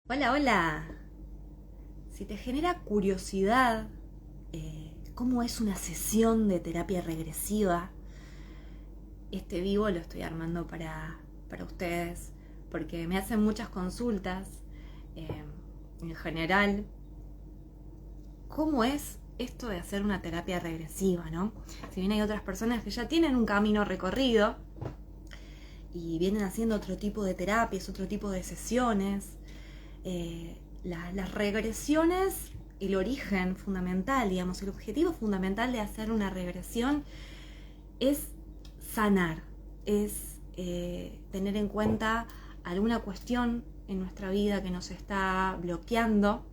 Hola, hola. Si te genera curiosidad cómo es una sesión de terapia regresiva, este vivo lo estoy armando para ustedes porque me hacen muchas consultas. eh, en general, ¿cómo es esto de hacer una terapia regresiva, no? Si bien hay otras personas que ya tienen un camino recorrido y vienen haciendo otro tipo de terapias, otro tipo de sesiones, las regresiones, el origen fundamental, digamos, el objetivo fundamental de hacer una regresión es sanar, es tener en cuenta alguna cuestión en nuestra vida que nos está bloqueando.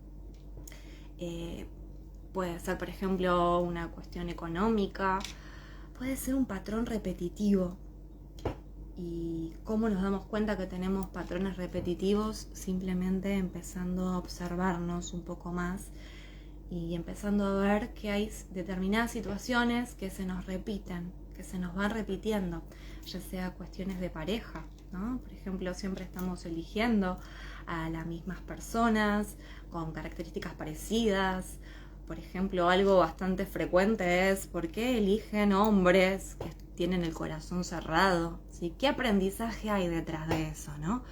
Puede ser, por ejemplo, una cuestión económica, puede ser un patrón repetitivo. ¿Y cómo nos damos cuenta que tenemos patrones repetitivos? Simplemente empezando a observarnos un poco más y empezando a ver que hay determinadas situaciones que se nos repiten, que se nos van repitiendo, ya sea cuestiones de pareja, ¿no? Por ejemplo, siempre estamos eligiendo a las mismas personas con características parecidas. Por ejemplo, algo bastante frecuente es ¿por qué eligen hombres que tienen el corazón cerrado? ¿Sí? ¿Qué aprendizaje hay detrás de eso, no?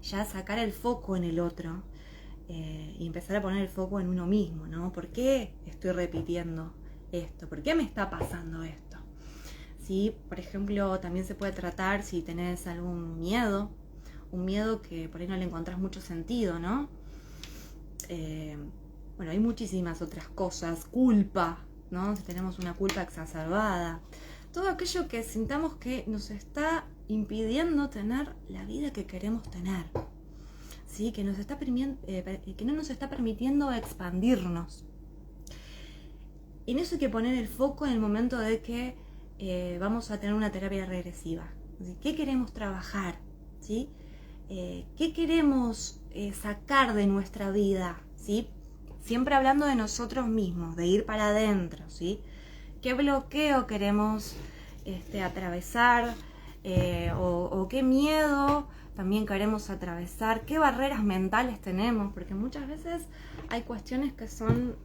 Ya sacar el foco en el otro y empezar a poner el foco en uno mismo, ¿no? ¿Por qué estoy repitiendo esto? ¿Por qué me está pasando esto? ¿Sí? Por ejemplo, también se puede tratar si tenés algún miedo, un miedo que por ahí no le encontrás mucho sentido, ¿no? Bueno, hay muchísimas otras cosas, culpa, ¿no? Si tenemos una culpa exacerbada, todo aquello que sintamos que nos está impidiendo tener la vida que queremos tener, ¿sí? Que no nos está permitiendo expandirnos. En eso hay que poner el foco en el momento de que vamos a tener una terapia regresiva. ¿Sí? ¿Qué queremos trabajar? ¿Sí? ¿Qué queremos sacar de nuestra vida? ¿Sí? Siempre hablando de nosotros mismos, de ir para adentro, ¿sí? ¿Qué bloqueo queremos atravesar? O qué miedo también queremos atravesar, qué barreras mentales tenemos, porque muchas veces hay cuestiones que son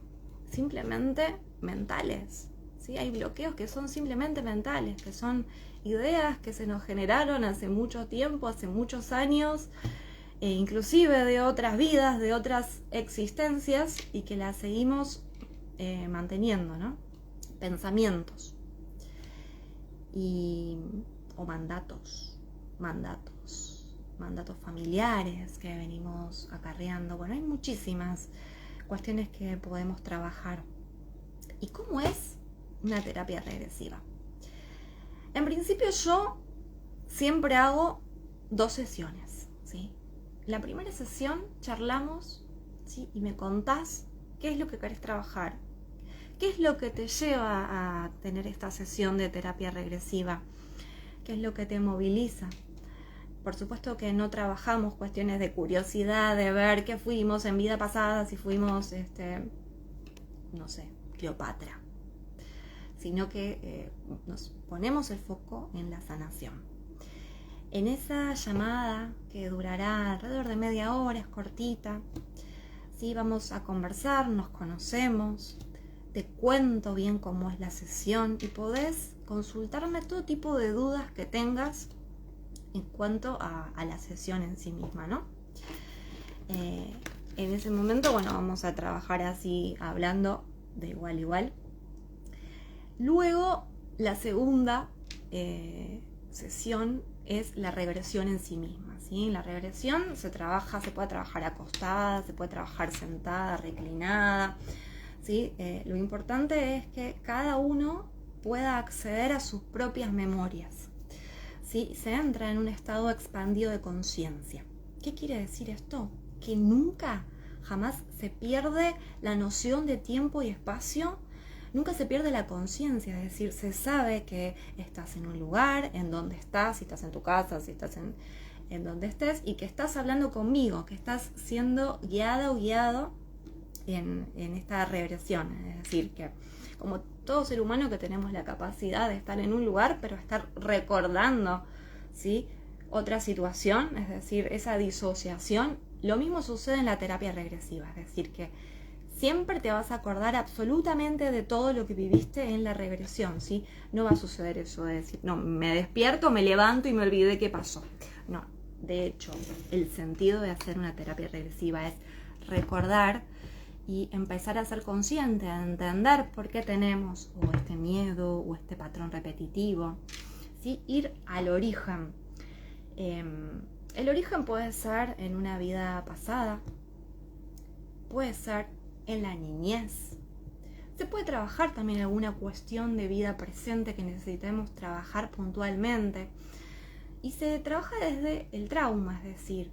simplemente mentales, ¿sí? Hay bloqueos que son simplemente mentales, que son ideas que se nos generaron hace mucho tiempo, hace muchos años, inclusive de otras vidas, de otras existencias, y que las seguimos manteniendo, ¿no? Pensamientos o mandatos familiares que venimos acarreando. Bueno, hay muchísimas cuestiones que podemos trabajar. ¿Y cómo es una terapia regresiva? En principio yo siempre hago 2 sesiones, ¿sí? La primera sesión charlamos, ¿sí? Y me contás qué es lo que querés trabajar, qué es lo que te lleva a tener esta sesión de terapia regresiva, qué es lo que te moviliza. Por supuesto que no trabajamos cuestiones de curiosidad, de ver qué fuimos en vida pasada, si fuimos, no sé, Cleopatra, sino que nos ponemos el foco en la sanación. En esa llamada, que durará alrededor de media hora, es cortita, ¿sí? Vamos a conversar, nos conocemos, te cuento bien cómo es la sesión y podés consultarme todo tipo de dudas que tengas en cuanto a la sesión en sí misma, ¿no? En ese momento, bueno, vamos a trabajar así, hablando de igual a igual. Luego, la segunda sesión es la regresión en sí misma, ¿sí? La regresión se puede trabajar acostada, se puede trabajar sentada, reclinada, ¿sí? Lo importante es que cada uno pueda acceder a sus propias memorias, ¿sí? Se entra en un estado expandido de conciencia. ¿Qué quiere decir esto? Que nunca, jamás se pierde la noción de tiempo y espacio. Nunca se pierde la conciencia, es decir, se sabe que estás en un lugar, en donde estás, si estás en tu casa, si estás en donde estés, y que estás hablando conmigo, que estás siendo guiada o guiado en esta regresión. Es decir, que como todo ser humano que tenemos la capacidad de estar en un lugar, pero estar recordando, ¿sí?, otra situación, es decir, esa disociación Lo mismo sucede en la terapia regresiva, es decir, que siempre te vas a acordar absolutamente de todo lo que viviste en la regresión, ¿sí? No va a suceder eso de decir, no, me despierto, me levanto y me olvidé qué pasó. No, de hecho, el sentido de hacer una terapia regresiva es recordar y empezar a ser consciente, a entender por qué tenemos o este miedo o este patrón repetitivo, ¿sí? Ir al origen. El origen puede ser en una vida pasada, puede ser en la niñez. Se puede trabajar también alguna cuestión de vida presente que necesitemos trabajar puntualmente. Y se trabaja desde el trauma, es decir,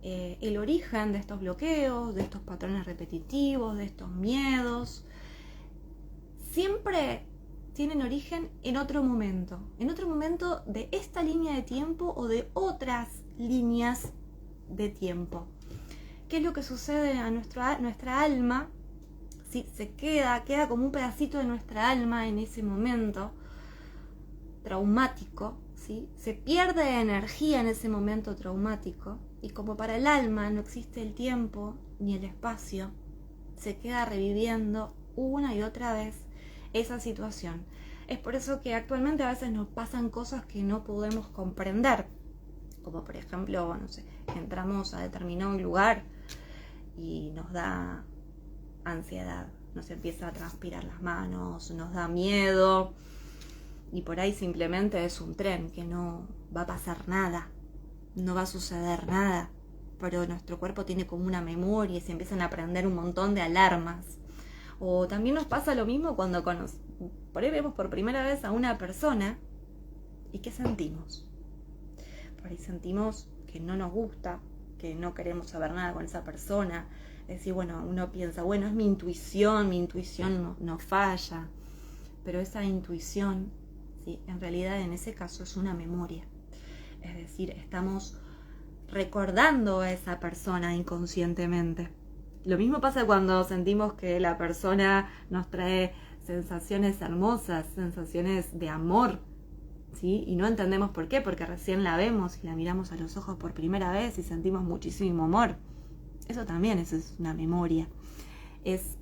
el origen de estos bloqueos, de estos patrones repetitivos, de estos miedos, siempre tienen origen en otro momento de esta línea de tiempo o de otras líneas de tiempo. ¿Qué es lo que sucede a nuestra alma? ¿Sí? Se queda como un pedacito de nuestra alma en ese momento traumático, ¿sí? Se pierde energía en ese momento traumático y como para el alma no existe el tiempo ni el espacio, se queda reviviendo una y otra vez esa situación. Es por eso que actualmente a veces nos pasan cosas que no podemos comprender, como por ejemplo, no sé, entramos a determinado lugar y nos da ansiedad, nos empieza a transpirar las manos, nos da miedo y por ahí simplemente es un tren que no va a pasar nada, no va a suceder nada, pero nuestro cuerpo tiene como una memoria y se empiezan a prender un montón de alarmas. O también nos pasa lo mismo cuando por ahí vemos por primera vez a una persona y ¿qué sentimos? Por ahí sentimos que no nos gusta, que no queremos saber nada con esa persona. Es decir, bueno, uno piensa, bueno, es mi intuición no falla, pero esa intuición, ¿sí? En realidad en ese caso es una memoria. Es decir, estamos recordando a esa persona inconscientemente. Lo mismo pasa cuando sentimos que la persona nos trae sensaciones hermosas, sensaciones de amor, ¿sí? Y no entendemos por qué, porque recién la vemos y la miramos a los ojos por primera vez y sentimos muchísimo amor. Eso también es una memoria, es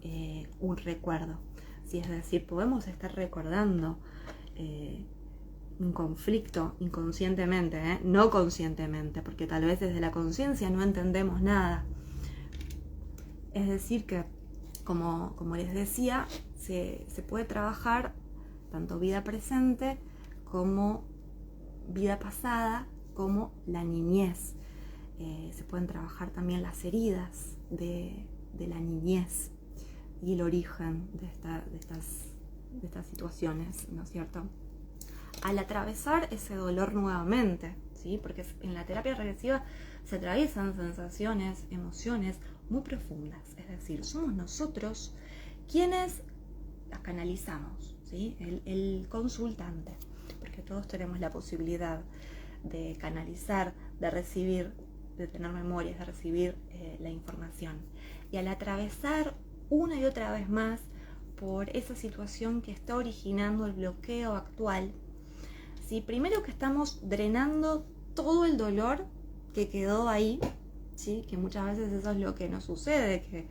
un recuerdo, ¿sí? Es decir, podemos estar recordando un conflicto inconscientemente, no conscientemente, porque tal vez desde la conciencia no entendemos nada. Es decir que, como les decía, se puede trabajar tanto vida presente como vida pasada, como la niñez. Se pueden trabajar también las heridas de la niñez y el origen de estas situaciones, ¿no es cierto? Al atravesar ese dolor nuevamente, ¿sí? Porque en la terapia regresiva se atraviesan sensaciones, emociones muy profundas, es decir, somos nosotros quienes las canalizamos, ¿sí? El consultante, porque todos tenemos la posibilidad de canalizar, de recibir, de tener memorias, de recibir la información. Y al atravesar una y otra vez más por esa situación que está originando el bloqueo actual, ¿sí? Primero que estamos drenando todo el dolor que quedó ahí, ¿sí? Que muchas veces eso es lo que nos sucede, que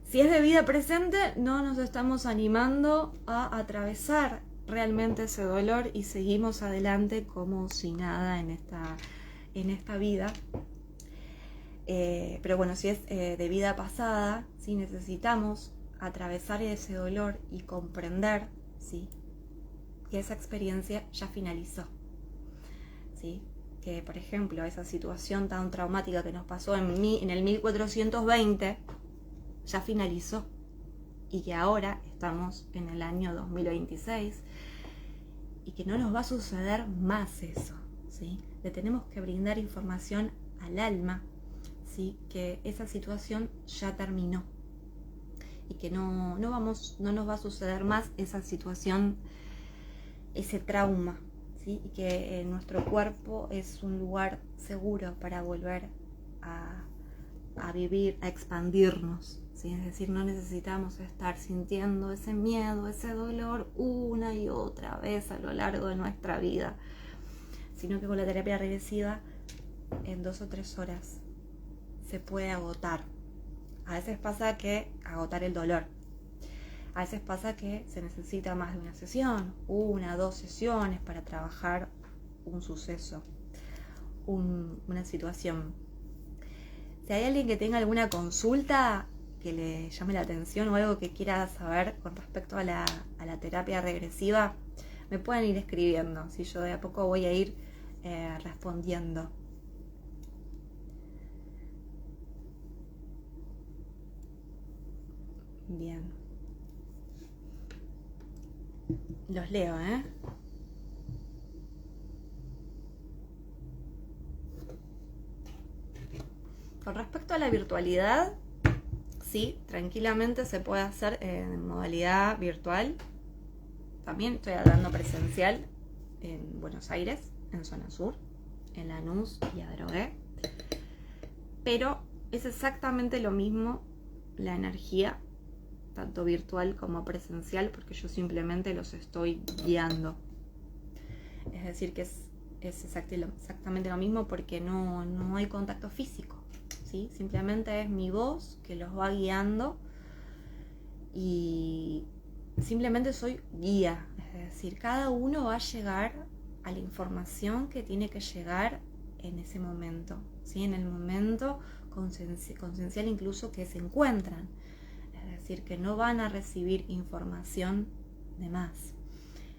si es de vida presente no nos estamos animando a atravesar realmente ese dolor y seguimos adelante como si nada en esta vida. Pero bueno, si es de vida pasada, ¿sí? Necesitamos atravesar ese dolor y comprender, ¿sí? Que esa experiencia ya finalizó, ¿sí? Que por ejemplo esa situación tan traumática que nos pasó en el 1420 ya finalizó y que ahora estamos en el año 2026 y que no nos va a suceder más eso, ¿sí? Le tenemos que brindar información al alma, ¿sí? Que esa situación ya terminó y que no nos va a suceder más esa situación, ese trauma, ¿sí? Y que nuestro cuerpo es un lugar seguro para volver a vivir, a expandirnos, ¿sí? Es decir, no necesitamos estar sintiendo ese miedo, ese dolor una y otra vez a lo largo de nuestra vida, sino que con la terapia regresiva en 2 o 3 horas se puede agotar. A veces pasa que agotar el dolor. A veces pasa que se necesita más de una sesión, 1, 2 sesiones para trabajar un suceso, una situación. Si hay alguien que tenga alguna consulta que le llame la atención o algo que quiera saber con respecto a la terapia regresiva, me pueden ir escribiendo. Si yo de a poco voy a ir respondiendo. Bien. Los leo, ¿eh? Con respecto a la virtualidad, sí, tranquilamente se puede hacer en modalidad virtual. También estoy hablando presencial en Buenos Aires, en zona sur, en Lanús y Adrogué. Pero es exactamente lo mismo la energía, tanto virtual como presencial, porque yo simplemente los estoy guiando. Es decir, que es exactamente lo mismo porque no hay contacto físico, ¿sí? Simplemente es mi voz que los va guiando y simplemente soy guía. Es decir, cada uno va a llegar a la información que tiene que llegar en ese momento, ¿sí? En el momento conciencial incluso que se encuentran. Es decir, que no van a recibir información de más.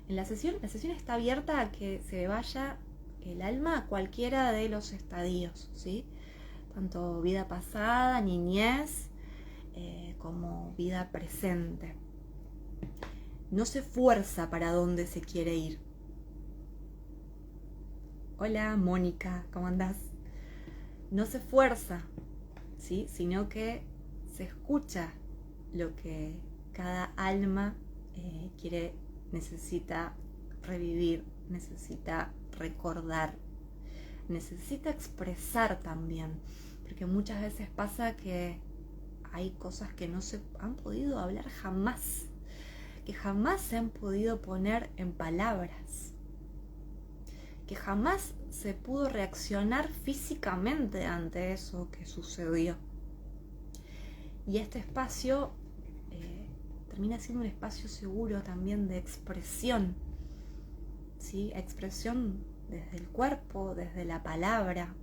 En la sesión está abierta a que se vaya el alma a cualquiera de los estadios, ¿sí? Tanto vida pasada, niñez, como vida presente. No se fuerza para dónde se quiere ir. Hola, Mónica, ¿cómo andás? No se fuerza, ¿sí? Sino que se escucha lo que cada alma necesita revivir, necesita recordar, necesita expresar también, porque muchas veces pasa que hay cosas que no se han podido hablar jamás, que jamás se han podido poner en palabras, que jamás se pudo reaccionar físicamente ante eso que sucedió. Y este espacio termina siendo un espacio seguro también de expresión, ¿sí? Expresión desde el cuerpo, desde la palabra.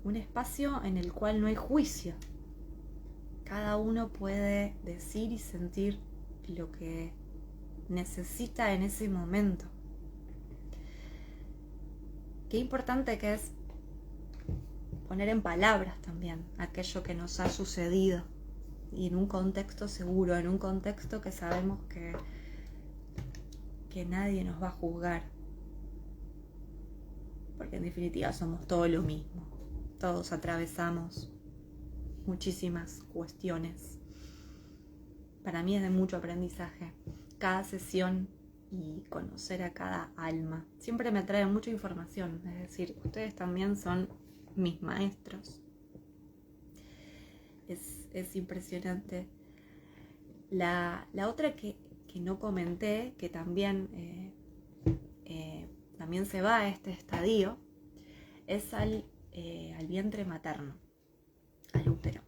Un espacio en el cual no hay juicio. Cada uno puede decir y sentir lo que necesita en ese momento. Qué importante que es poner en palabras también aquello que nos ha sucedido y en un contexto seguro, en un contexto que sabemos que nadie nos va a juzgar, porque en definitiva somos todo lo mismo, todos atravesamos muchísimas cuestiones. Para mí es de mucho aprendizaje cada sesión y conocer a cada alma. Siempre me trae mucha información, es decir, ustedes también son mis maestros. Es impresionante. La otra que no comenté, que también se va a este estadio, es al vientre materno, al útero.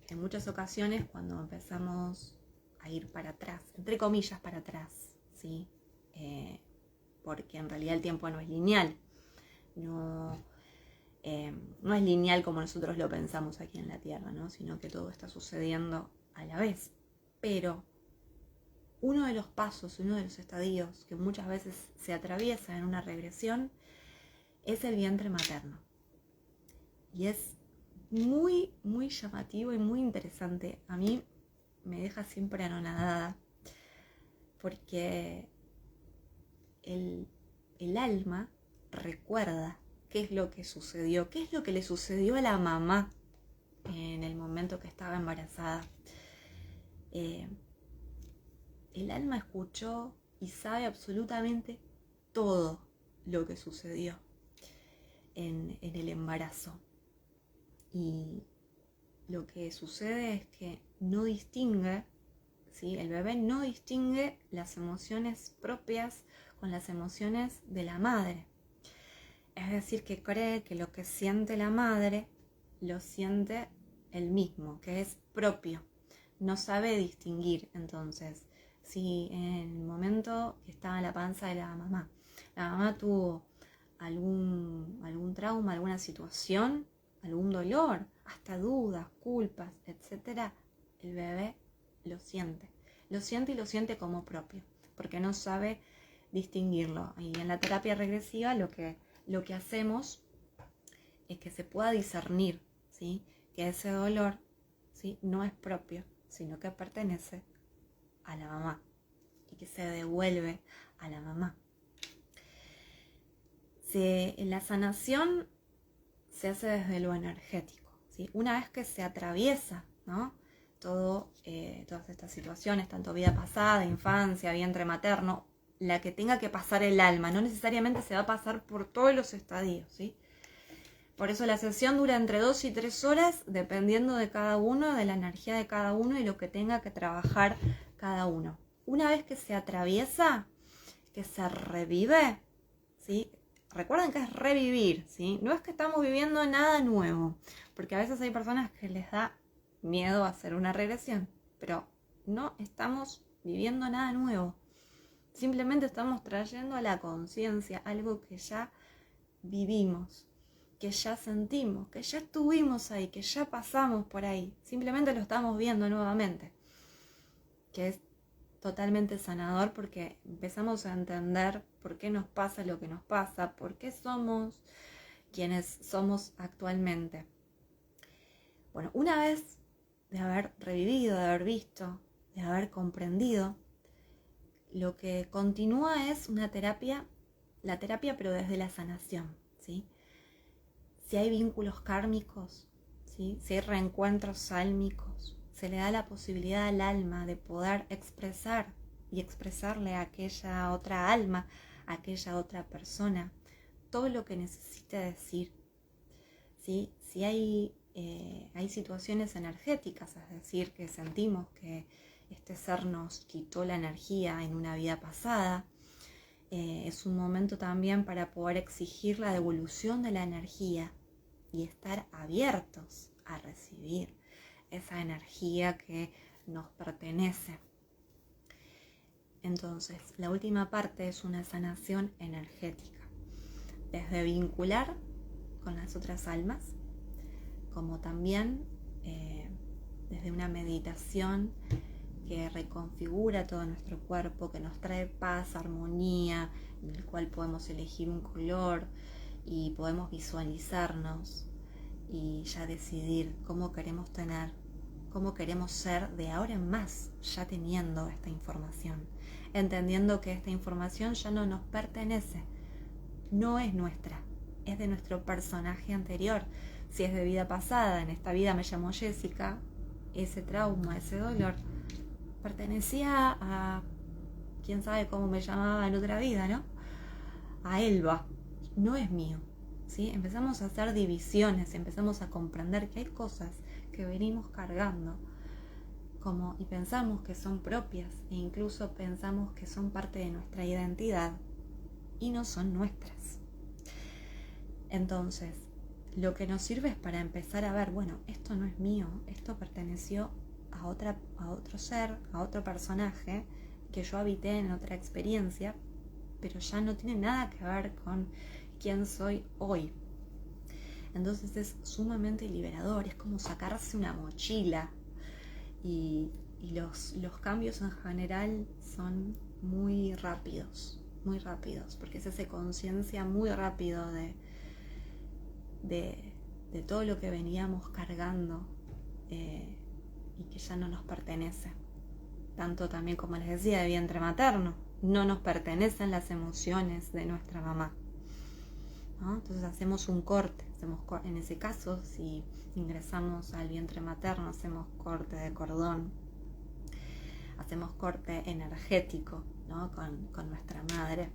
En muchas ocasiones cuando empezamos a ir para atrás, entre comillas para atrás, ¿sí? Porque en realidad el tiempo no es lineal, no es lineal como nosotros lo pensamos aquí en la Tierra, ¿no? Sino que todo está sucediendo a la vez. Pero uno de los pasos, uno de los estadios que muchas veces se atraviesa en una regresión es el vientre materno. Y es muy, muy llamativo y muy interesante. A mí me deja siempre anonadada porque el alma recuerda qué es lo que sucedió, qué es lo que le sucedió a la mamá en el momento que estaba embarazada. El alma escuchó y sabe absolutamente todo lo que sucedió en el embarazo. Y lo que sucede es que no distingue, ¿sí? El bebé no distingue las emociones propias con las emociones de la madre. Es decir, que cree que lo que siente la madre lo siente él mismo, que es propio. No sabe distinguir, entonces, si en el momento que estaba en la panza de la mamá tuvo algún trauma, alguna situación, algún dolor, hasta dudas, culpas, etcétera, el bebé lo siente y lo siente como propio, porque no sabe distinguirlo. Y en la terapia regresiva lo que hacemos es que se pueda discernir, ¿sí? Que ese dolor, ¿sí? No es propio, sino que pertenece a la mamá y que se devuelve a la mamá. La sanación se hace desde lo energético, ¿sí? Una vez que se atraviesa, ¿no? Todas estas situaciones, tanto vida pasada, infancia, vientre materno, la que tenga que pasar el alma, no necesariamente se va a pasar por todos los estadios, ¿sí? Por eso la sesión dura entre 2 y 3 horas, dependiendo de cada uno, de la energía de cada uno y lo que tenga que trabajar cada uno. Una vez que se atraviesa, que se revive, ¿sí? Recuerden que es revivir, ¿sí? No es que estamos viviendo nada nuevo, porque a veces hay personas que les da miedo hacer una regresión, pero no estamos viviendo nada nuevo. Simplemente estamos trayendo a la conciencia algo que ya vivimos, que ya sentimos, que ya estuvimos ahí, que ya pasamos por ahí. Simplemente lo estamos viendo nuevamente, que es totalmente sanador porque empezamos a entender por qué nos pasa lo que nos pasa, por qué somos quienes somos actualmente. Bueno, una vez de haber revivido, de haber visto, de haber comprendido, lo que continúa es una terapia, la terapia pero desde la sanación, ¿sí? Si hay vínculos kármicos, ¿sí? Si hay reencuentros sálmicos, se le da la posibilidad al alma de poder expresar y expresarle a aquella otra alma, a aquella otra persona, todo lo que necesite decir, ¿sí? Si hay situaciones energéticas, es decir, que sentimos que este ser nos quitó la energía en una vida pasada, es un momento también para poder exigir la devolución de la energía y estar abiertos a recibir esa energía que nos pertenece. Entonces, la última parte es una sanación energética, desde vincular con las otras almas, como también desde una meditación que reconfigura todo nuestro cuerpo, que nos trae paz, armonía, en el cual podemos elegir un color y podemos visualizarnos y ya decidir cómo queremos tener, cómo queremos ser de ahora en más, ya teniendo esta información, entendiendo que esta información ya no nos pertenece, no es nuestra, es de nuestro personaje anterior. Si es de vida pasada, en esta vida me llamo Jessica, ese trauma, ese dolor, pertenecía a quién sabe cómo me llamaba en otra vida, ¿no? A Elba, no es mío, ¿sí? Empezamos a hacer divisiones, empezamos a comprender que hay cosas que venimos cargando y pensamos que son propias e incluso pensamos que son parte de nuestra identidad y no son nuestras. Entonces, lo que nos sirve es para empezar a ver, bueno, esto no es mío, esto perteneció a otro ser, a otro personaje que yo habité en otra experiencia, pero ya no tiene nada que ver con quién soy hoy. Entonces es sumamente liberador, es como sacarse una mochila y los cambios en general son muy rápidos, porque se hace conciencia muy rápido de todo lo que veníamos cargando y que ya no nos pertenece. Tanto también, como les decía, de vientre materno, no nos pertenecen las emociones de nuestra mamá, ¿no? Entonces hacemos un corte, en ese caso, si ingresamos al vientre materno, hacemos corte de cordón, hacemos corte energético, ¿no? con nuestra madre.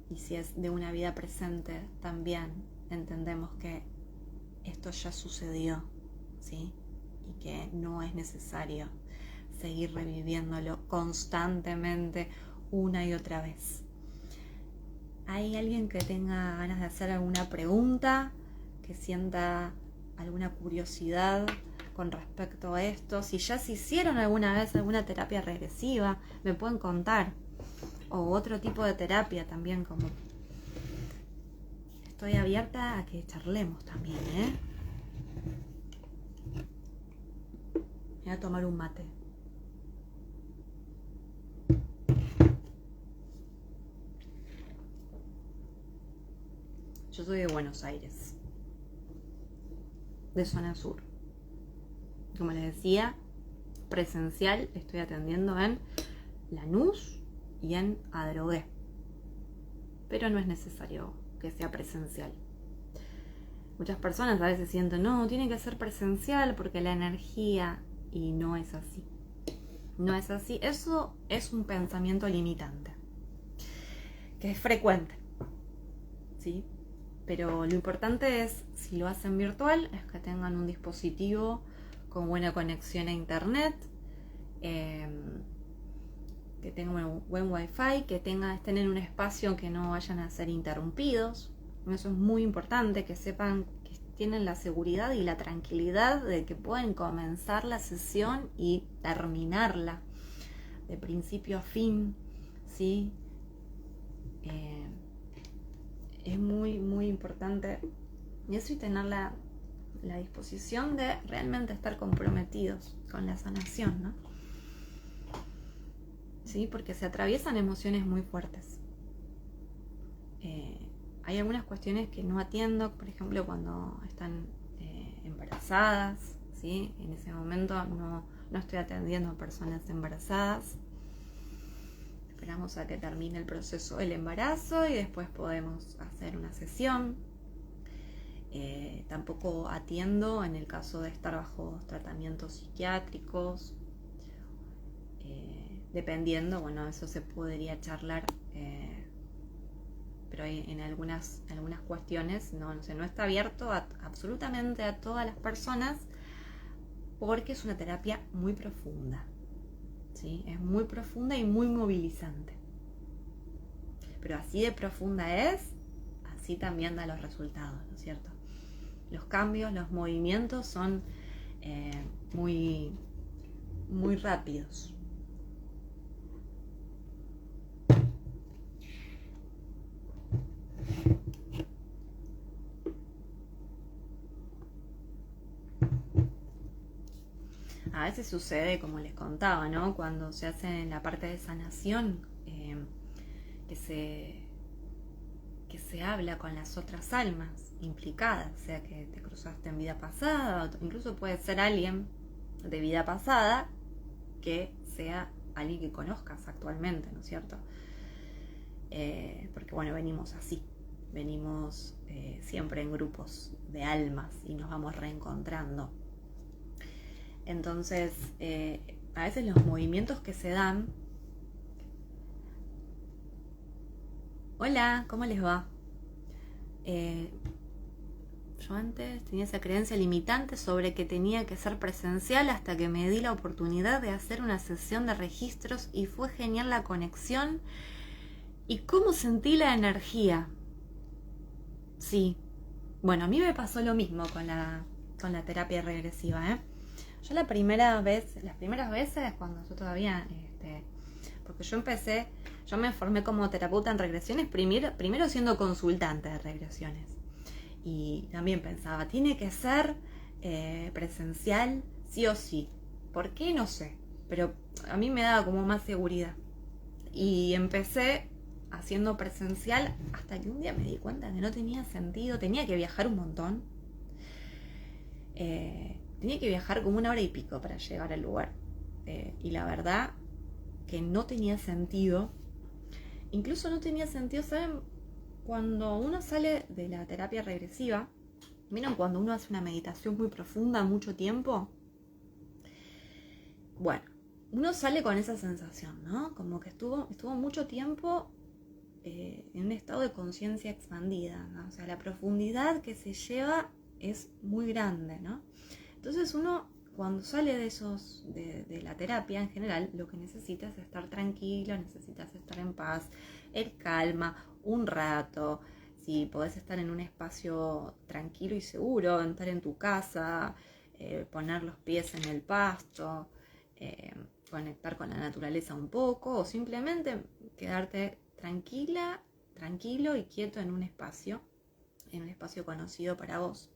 Y si es de una vida presente, también entendemos que esto ya sucedió, ¿sí? Y que no es necesario seguir reviviéndolo constantemente una y otra vez. ¿Hay alguien que tenga ganas de hacer alguna pregunta? Que sienta alguna curiosidad con respecto a esto. Si ya se hicieron alguna vez alguna terapia regresiva, me pueden contar. O otro tipo de terapia también, como estoy abierta a que charlemos también, ¿eh? Voy a tomar un mate. Yo soy de Buenos Aires, de zona sur. Como les decía, presencial estoy atendiendo en Lanús y en Adrogué. Pero no es necesario que sea presencial. Muchas personas a veces sienten, no, tiene que ser presencial porque la energía, y no es así. No es así. Eso es un pensamiento limitante, que es frecuente, ¿sí? Pero lo importante es, si lo hacen virtual, es que tengan un dispositivo con buena conexión a internet, que tengan un buen wifi, que estén en un espacio que no vayan a ser interrumpidos. Eso es muy importante, que sepan que tienen la seguridad y la tranquilidad de que pueden comenzar la sesión y terminarla de principio a fin, ¿sí? Es muy, muy importante eso, y tener la disposición de realmente estar comprometidos con la sanación, ¿no? ¿Sí? Porque se atraviesan emociones muy fuertes. Hay algunas cuestiones que no atiendo, por ejemplo, cuando están embarazadas, ¿sí? En ese momento no estoy atendiendo a personas embarazadas. Esperamos a que termine el proceso del embarazo y después podemos hacer una sesión. Tampoco atiendo en el caso de estar bajo tratamientos psiquiátricos. Dependiendo, bueno, eso se podría charlar, pero en algunas cuestiones no está abierto absolutamente a todas las personas, porque es una terapia muy profunda, ¿sí? Es muy profunda y muy movilizante. Pero así de profunda es, así también da los resultados, ¿no es cierto? Los cambios, los movimientos son muy, muy rápidos. A veces sucede, como les contaba, ¿no? Cuando se hace en la parte de sanación, que se habla con las otras almas implicadas, o sea que te cruzaste en vida pasada, o incluso puede ser alguien de vida pasada que sea alguien que conozcas actualmente, ¿no es cierto? Porque bueno, venimos así, venimos siempre en grupos de almas y nos vamos reencontrando. Entonces, a veces los movimientos que se dan... Hola, ¿cómo les va? Yo antes tenía esa creencia limitante sobre que tenía que ser presencial, hasta que me di la oportunidad de hacer una sesión de registros y fue genial la conexión y cómo sentí la energía. Sí, bueno, a mí me pasó lo mismo con la terapia regresiva, ¿eh? Yo las primeras veces, cuando yo todavía, porque yo me formé como terapeuta en regresiones, primero siendo consultante de regresiones. Y también pensaba, tiene que ser presencial sí o sí. ¿Por qué? No sé. Pero a mí me daba como más seguridad. Y empecé haciendo presencial hasta que un día me di cuenta que no tenía sentido. Tenía que viajar un montón. Tenía que viajar como 1 hora y pico para llegar al lugar. Y la verdad que no tenía sentido. Incluso no tenía sentido, ¿saben? Cuando uno sale de la terapia regresiva, ¿vieron cuando uno hace una meditación muy profunda mucho tiempo? Bueno, uno sale con esa sensación, ¿no? Como que estuvo mucho tiempo en un estado de conciencia expandida, ¿no? O sea, la profundidad que se lleva es muy grande, ¿no? Entonces uno cuando sale de la terapia en general, lo que necesitas es estar tranquilo, necesitas estar en paz, en calma, un rato. Si podés estar en un espacio tranquilo y seguro, estar en tu casa, poner los pies en el pasto, conectar con la naturaleza un poco, o simplemente quedarte tranquilo y quieto en un espacio conocido para vos.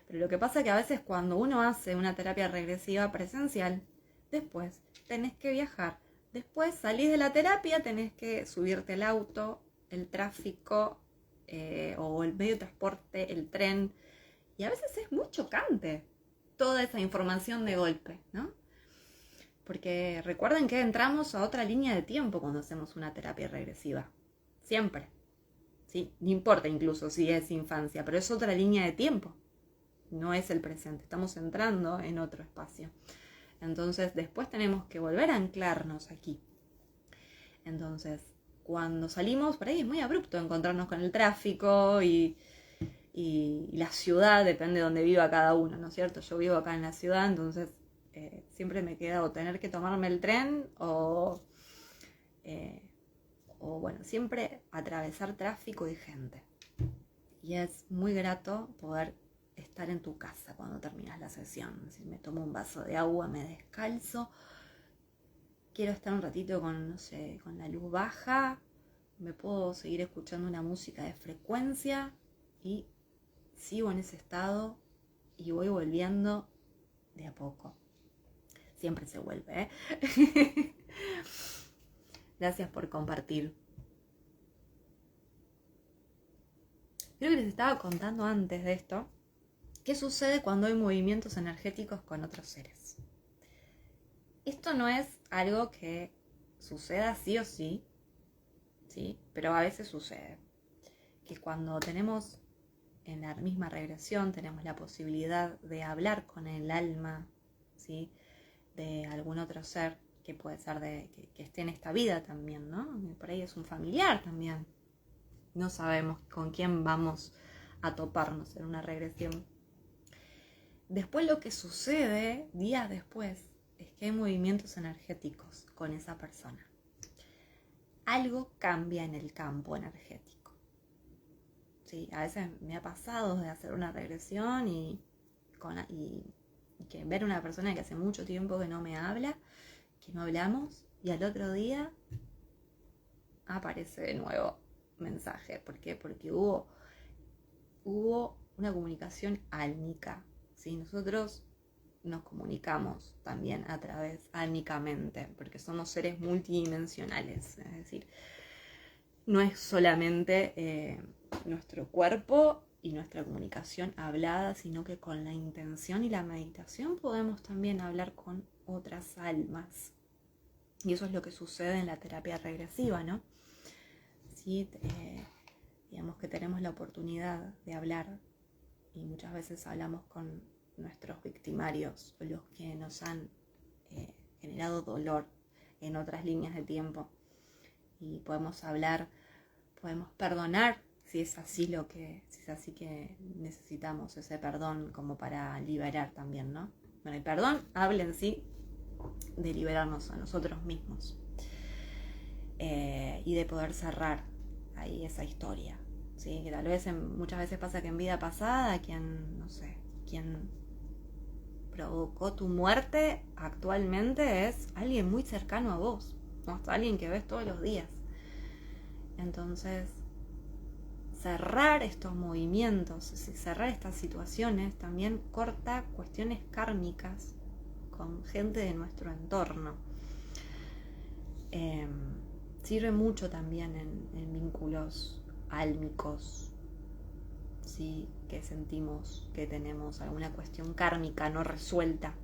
Pero lo que pasa es que a veces cuando uno hace una terapia regresiva presencial, después tenés que viajar. Después salís de la terapia, tenés que subirte el auto, el tráfico o el medio de transporte, el tren. Y a veces es muy chocante toda esa información de golpe, ¿no? Porque recuerden que entramos a otra línea de tiempo cuando hacemos una terapia regresiva. Siempre. ¿Sí? No importa incluso si es infancia, pero es otra línea de tiempo. No es el presente, estamos entrando en otro espacio. Entonces después tenemos que volver a anclarnos aquí. Entonces, cuando salimos, por ahí es muy abrupto encontrarnos con el tráfico y la ciudad, depende de donde viva cada uno, ¿no es cierto? Yo vivo acá en la ciudad, entonces siempre me queda o tener que tomarme el tren o bueno, siempre atravesar tráfico y gente. Y es muy grato poder estar en tu casa cuando terminas la sesión. Si me tomo un vaso de agua, me descalzo, quiero estar un ratito con, no sé, con la luz baja, me puedo seguir escuchando una música de frecuencia y sigo en ese estado y voy volviendo de a poco. Siempre se vuelve, ¿eh? Gracias por compartir. Creo que les estaba contando antes de esto qué sucede cuando hay movimientos energéticos con otros seres. Esto no es algo que suceda sí o sí, ¿sí? Pero a veces sucede. Que cuando tenemos en la misma regresión, tenemos la posibilidad de hablar con el alma, ¿sí? De algún otro ser que puede ser que esté en esta vida también, ¿no? Por ahí es un familiar también. No sabemos con quién vamos a toparnos en una regresión. Después lo que sucede días después es que hay movimientos energéticos con esa persona. Algo cambia en el campo energético. Sí, a veces me ha pasado de hacer una regresión y que ver una persona que hace mucho tiempo que no me habla, que no hablamos, y al otro día aparece de nuevo mensaje. ¿Por qué? Porque hubo una comunicación álmica, ¿sí? Nosotros nos comunicamos también a través álmicamente, porque somos seres multidimensionales, es decir, no es solamente nuestro cuerpo y nuestra comunicación hablada, sino que con la intención y la meditación podemos también hablar con otras almas. Y eso es lo que sucede en la terapia regresiva, ¿no? Sí, digamos que tenemos la oportunidad de hablar y muchas veces hablamos con nuestros victimarios, los que nos han generado dolor en otras líneas de tiempo, y podemos hablar, podemos perdonar si es así que necesitamos ese perdón como para liberar también, ¿no? Bueno, el perdón habla en sí de liberarnos a nosotros mismos y de poder cerrar ahí esa historia, ¿sí? Que tal vez muchas veces pasa que en vida pasada quien provocó tu muerte actualmente es alguien muy cercano a vos, ¿no? Hasta alguien que ves todos los días. Entonces, cerrar estos movimientos, cerrar estas situaciones también corta cuestiones kármicas con gente de nuestro entorno. Sirve mucho también en vínculos álmicos, ¿sí? Que sentimos que tenemos alguna cuestión kármica no resuelta,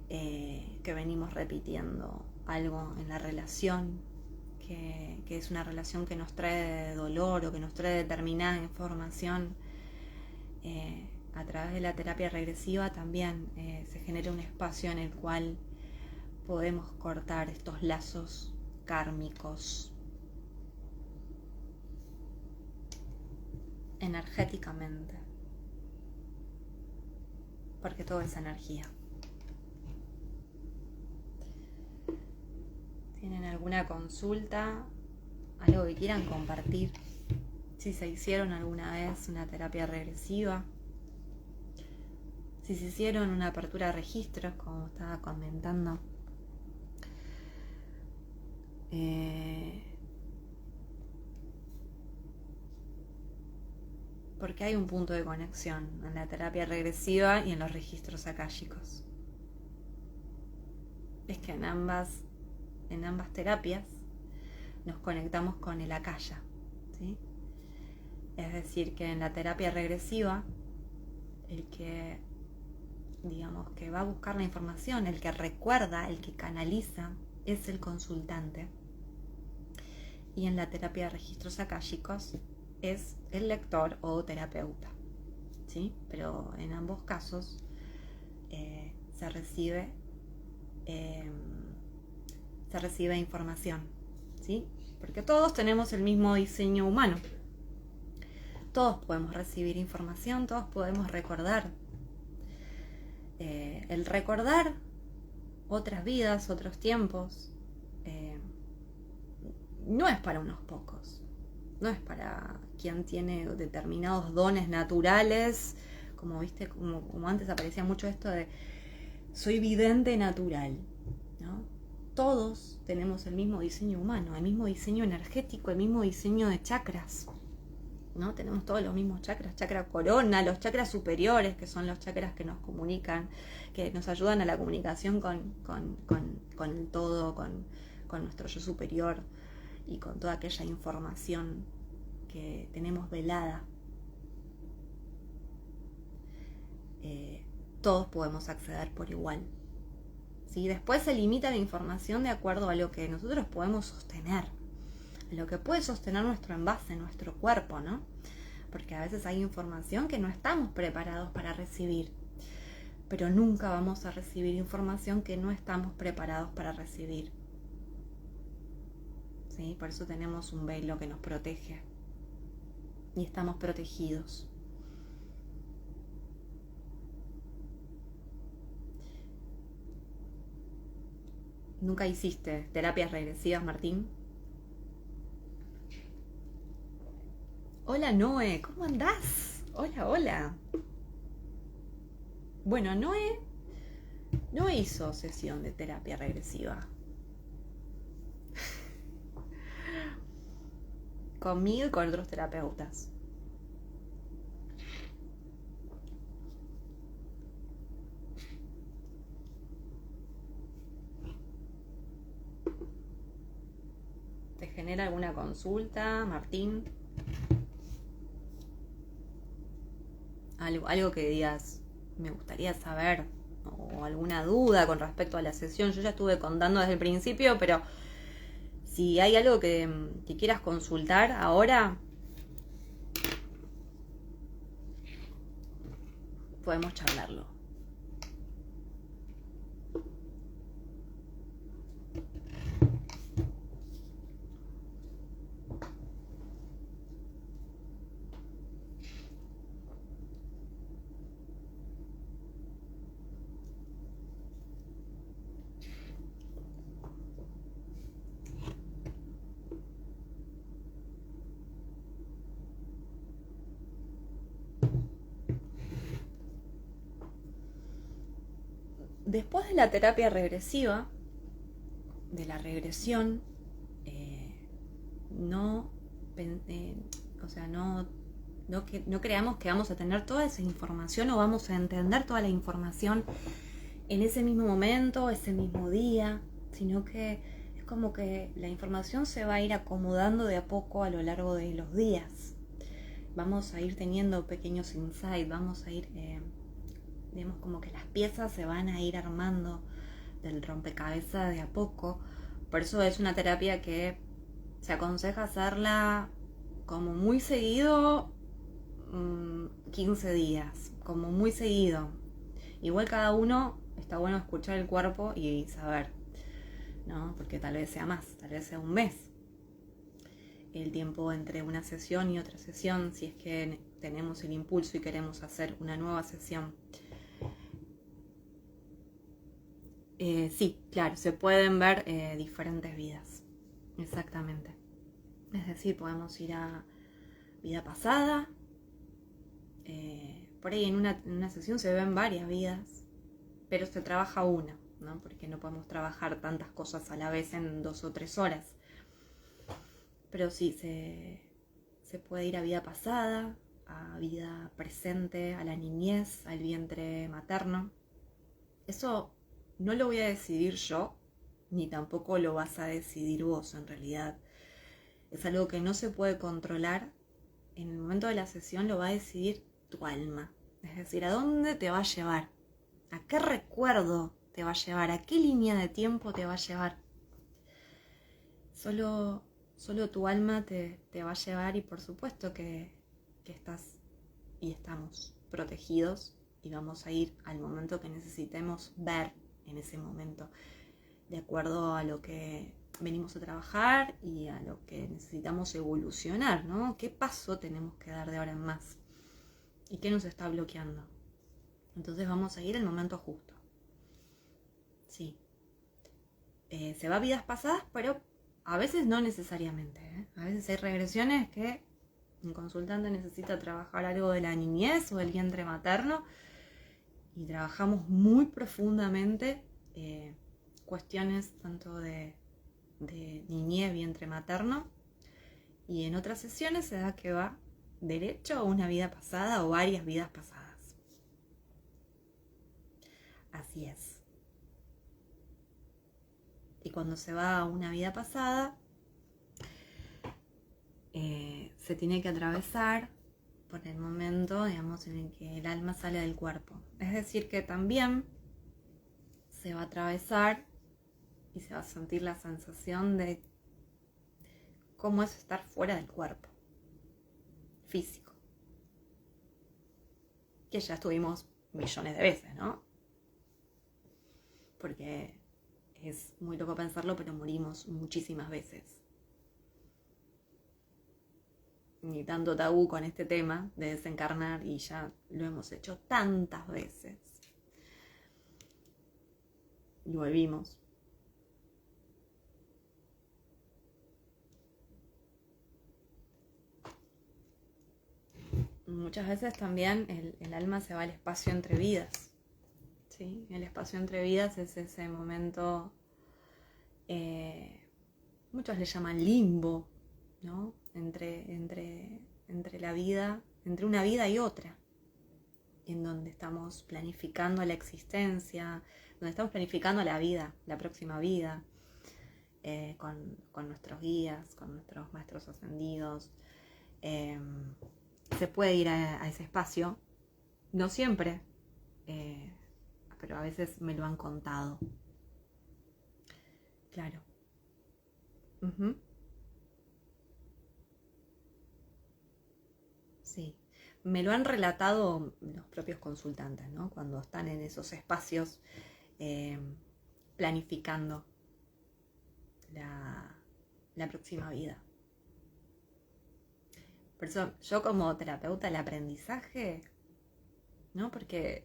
que venimos repitiendo algo en la relación, que es una relación que nos trae dolor o que nos trae determinada información. A través de la terapia regresiva también se genera un espacio en el cual podemos cortar estos lazos kármicos energéticamente porque todo es energía. ¿Tienen alguna consulta? ¿Algo que quieran compartir? Si se hicieron alguna vez una terapia regresiva, si se hicieron una apertura de registros, como estaba comentando. Porque hay un punto de conexión en la terapia regresiva y en los registros akáshicos. Es que en ambas terapias nos conectamos con el akasha, ¿sí? Es decir, que en la terapia regresiva, el que, digamos, que va a buscar la información, el que recuerda, el que canaliza, es el consultante. Y en la terapia de registros akáshicos es el lector o terapeuta, ¿sí? Pero en ambos casos se recibe información, ¿sí? Porque todos tenemos el mismo diseño humano. Todos podemos recibir información, todos podemos recordar. El recordar otras vidas, otros tiempos, no es para unos pocos. No es para quien tiene determinados dones naturales, como viste, como antes aparecía mucho esto de soy vidente natural, ¿no? Todos tenemos el mismo diseño humano, el mismo diseño energético, el mismo diseño de chakras, ¿no? Tenemos todos los mismos chakras, chakra corona, los chakras superiores, que son los chakras que nos comunican, que nos ayudan a la comunicación con el todo, con nuestro yo superior y con toda aquella información que tenemos velada. Todos podemos acceder por igual, ¿sí? Después se limita la información de acuerdo a lo que nosotros podemos sostener, a lo que puede sostener nuestro envase, nuestro cuerpo, ¿no? Porque a veces hay información que no estamos preparados para recibir, pero nunca vamos a recibir información que no estamos preparados para recibir, ¿sí? Por eso tenemos un velo que nos protege y estamos protegidos. ¿Nunca hiciste terapias regresivas, Martín? Hola, Noé, ¿cómo andás? Hola. Bueno, Noé hizo sesión de terapia regresiva. Conmigo y con otros terapeutas. ¿Te genera alguna consulta, Martín? Algo que digas, me gustaría saber, o alguna duda con respecto a la sesión. Yo ya estuve contando desde el principio, pero si hay algo que quieras consultar ahora, podemos charlarlo. Después de la terapia regresiva, de la regresión, no creamos que vamos a tener toda esa información o vamos a entender toda la información en ese mismo momento, ese mismo día, sino que es como que la información se va a ir acomodando de a poco a lo largo de los días. Vamos a ir teniendo pequeños insights, vamos a ir, digamos, como que las piezas se van a ir armando del rompecabezas de a poco. Por eso es una terapia que se aconseja hacerla como muy seguido, 15 días, como muy seguido. Igual cada uno, está bueno escuchar el cuerpo y saber, ¿no? Porque tal vez sea más, tal vez sea un mes el tiempo entre una sesión y otra sesión, si es que tenemos el impulso y queremos hacer una nueva sesión. Sí, claro, se pueden ver diferentes vidas, exactamente. Es decir, podemos ir a vida pasada, por ahí en una sesión se ven varias vidas, pero se trabaja una, ¿no? Porque no podemos trabajar tantas cosas a la vez en 2 o 3 horas. Pero sí, se puede ir a vida pasada, a vida presente, a la niñez, al vientre materno. Eso no lo voy a decidir yo, ni tampoco lo vas a decidir vos en realidad. Es algo que no se puede controlar. En el momento de la sesión lo va a decidir tu alma. Es decir, ¿a dónde te va a llevar? ¿A qué recuerdo te va a llevar? ¿A qué línea de tiempo te va a llevar? Solo tu alma te va a llevar, y por supuesto que estás y estamos protegidos y vamos a ir al momento que necesitemos ver en ese momento, de acuerdo a lo que venimos a trabajar y a lo que necesitamos evolucionar, ¿no? ¿Qué paso tenemos que dar de ahora en más? ¿Y qué nos está bloqueando? Entonces vamos a ir al momento justo. Sí. Se va a vidas pasadas, pero a veces no necesariamente, ¿eh? A veces hay regresiones que un consultante necesita trabajar algo de la niñez o del vientre materno y trabajamos muy profundamente cuestiones tanto de niñez, vientre materno, y en otras sesiones se da que va derecho a una vida pasada o varias vidas pasadas. Así es. Y cuando se va a una vida pasada, se tiene que atravesar por el momento, digamos, en el que el alma sale del cuerpo. Es decir, que también se va a atravesar y se va a sentir la sensación de cómo es estar fuera del cuerpo físico, que ya estuvimos millones de veces, ¿no? Porque es muy loco pensarlo, pero morimos muchísimas veces. Ni tanto tabú con este tema de desencarnar, y ya lo hemos hecho tantas veces. Y volvimos. Muchas veces también el alma se va al espacio entre vidas. ¿Sí? El espacio entre vidas es ese momento, muchos le llaman limbo, ¿no? Entre la vida, entre una vida y otra, en donde estamos planificando la existencia, donde estamos planificando la vida, la próxima vida, con nuestros guías, con nuestros maestros ascendidos. Se puede ir a ese espacio, no siempre, pero a veces me lo han contado. Claro. Uh-huh. Sí, me lo han relatado los propios consultantes, ¿no? Cuando están en esos espacios eh, planificando la próxima vida. Por eso yo, como terapeuta, el aprendizaje, ¿no? Porque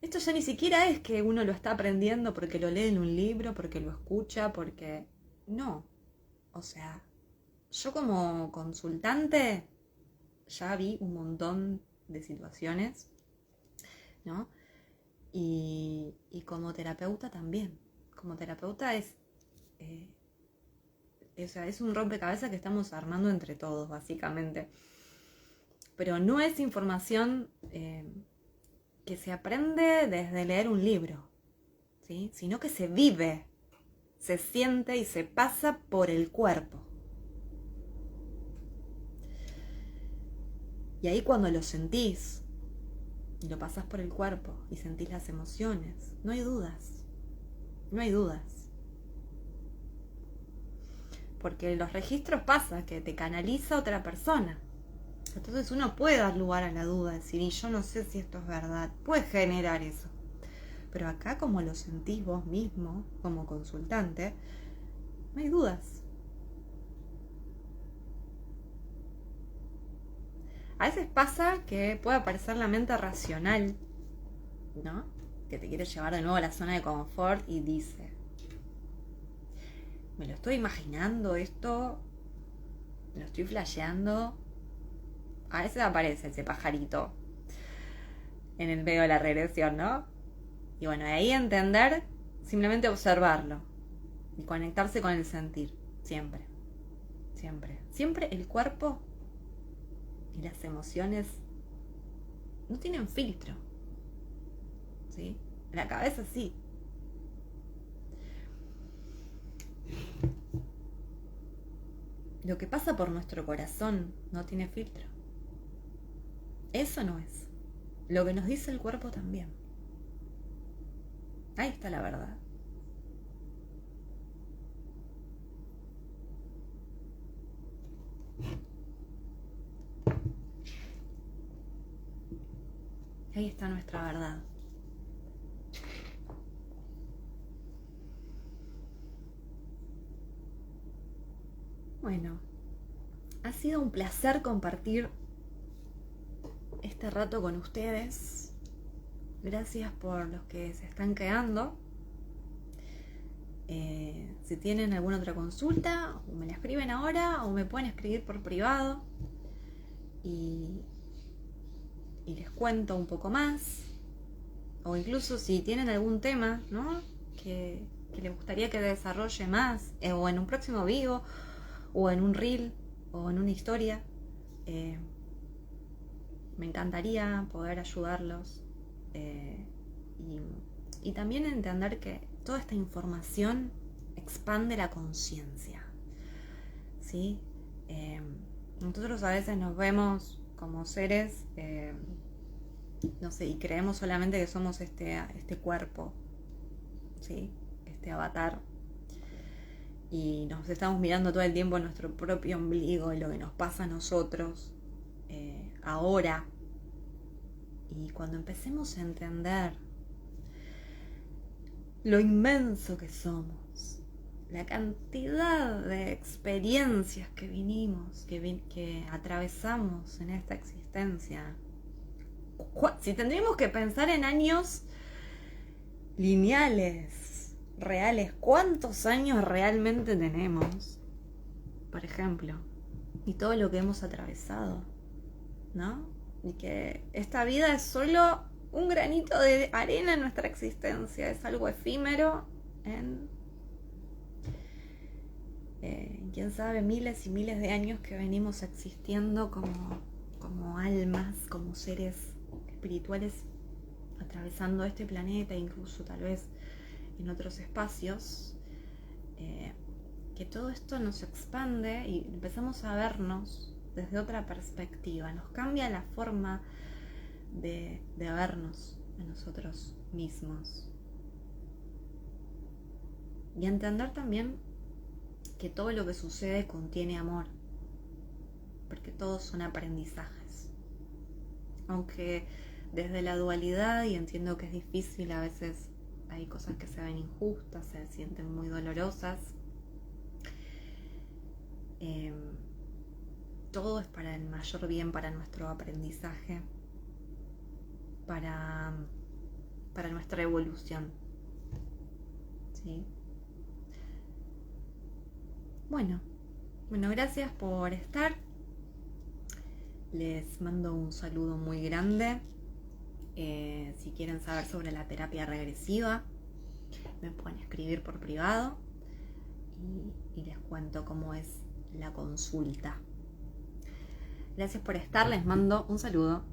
esto ya ni siquiera es que uno lo está aprendiendo porque lo lee en un libro, porque lo escucha, porque... No. O sea, yo como consultante ya vi un montón de situaciones, ¿no? Y como terapeuta también. Como terapeuta es un rompecabezas que estamos armando entre todos, básicamente. Pero no es información que se aprende desde leer un libro, ¿sí? Sino que se vive, se siente y se pasa por el cuerpo. Y ahí, cuando lo sentís, y lo pasás por el cuerpo y sentís las emociones, no hay dudas. No hay dudas. Porque los registros pasa que te canaliza otra persona. Entonces uno puede dar lugar a la duda, decir, y yo no sé si esto es verdad. Puede generar eso. Pero acá, como lo sentís vos mismo, como consultante, no hay dudas. A veces pasa que puede aparecer la mente racional, ¿no? que te quiere llevar de nuevo a la zona de confort y dice, me lo estoy imaginando esto, me lo estoy flasheando. A veces aparece ese pajarito en el medio de la regresión, ¿no? Y bueno, de ahí entender, simplemente observarlo y conectarse con el sentir, siempre, siempre. Siempre el cuerpo y las emociones no tienen filtro, ¿sí? La cabeza sí. Lo que pasa por nuestro corazón no tiene filtro. Eso no es. Lo que nos dice el cuerpo también. Ahí está la verdad. Ahí está nuestra verdad. Bueno, ha sido un placer compartir este rato con ustedes. Gracias por los que se están quedando. Si tienen alguna otra consulta, o me la escriben ahora o me pueden escribir por privado y les cuento un poco más. O incluso si tienen algún tema, ¿no?, que les gustaría que desarrolle más, o en un próximo video, o en un reel, o en una historia, me encantaría poder ayudarlos, y también entender que toda esta información expande la conciencia, ¿sí? Nosotros a veces nos vemos como seres, no sé, y creemos solamente que somos este cuerpo, ¿sí? Este avatar, y nos estamos mirando todo el tiempo en nuestro propio ombligo y lo que nos pasa a nosotros ahora. Y cuando empecemos a entender lo inmenso que somos, la cantidad de experiencias que vinimos, que atravesamos en esta existencia, si tendríamos que pensar en años lineales, reales, ¿cuántos años realmente tenemos? Por ejemplo, y todo lo que hemos atravesado, ¿no? Y que esta vida es solo un granito de arena en nuestra existencia, es algo efímero en quién sabe, miles y miles de años que venimos existiendo como almas, como seres espirituales, atravesando este planeta, incluso tal vez en otros espacios, que todo esto nos expande y empezamos a vernos desde otra perspectiva, nos cambia la forma de vernos a nosotros mismos. Y entender también que todo lo que sucede contiene amor, porque todos son aprendizajes. Aunque desde la dualidad, y entiendo que es difícil, a veces hay cosas que se ven injustas, se sienten muy dolorosas, todo es para el mayor bien, para nuestro aprendizaje, para nuestra evolución, ¿sí? Bueno, gracias por estar. Les mando un saludo muy grande. Si quieren saber sobre la terapia regresiva, me pueden escribir por privado y les cuento cómo es la consulta. Gracias por estar, les mando un saludo.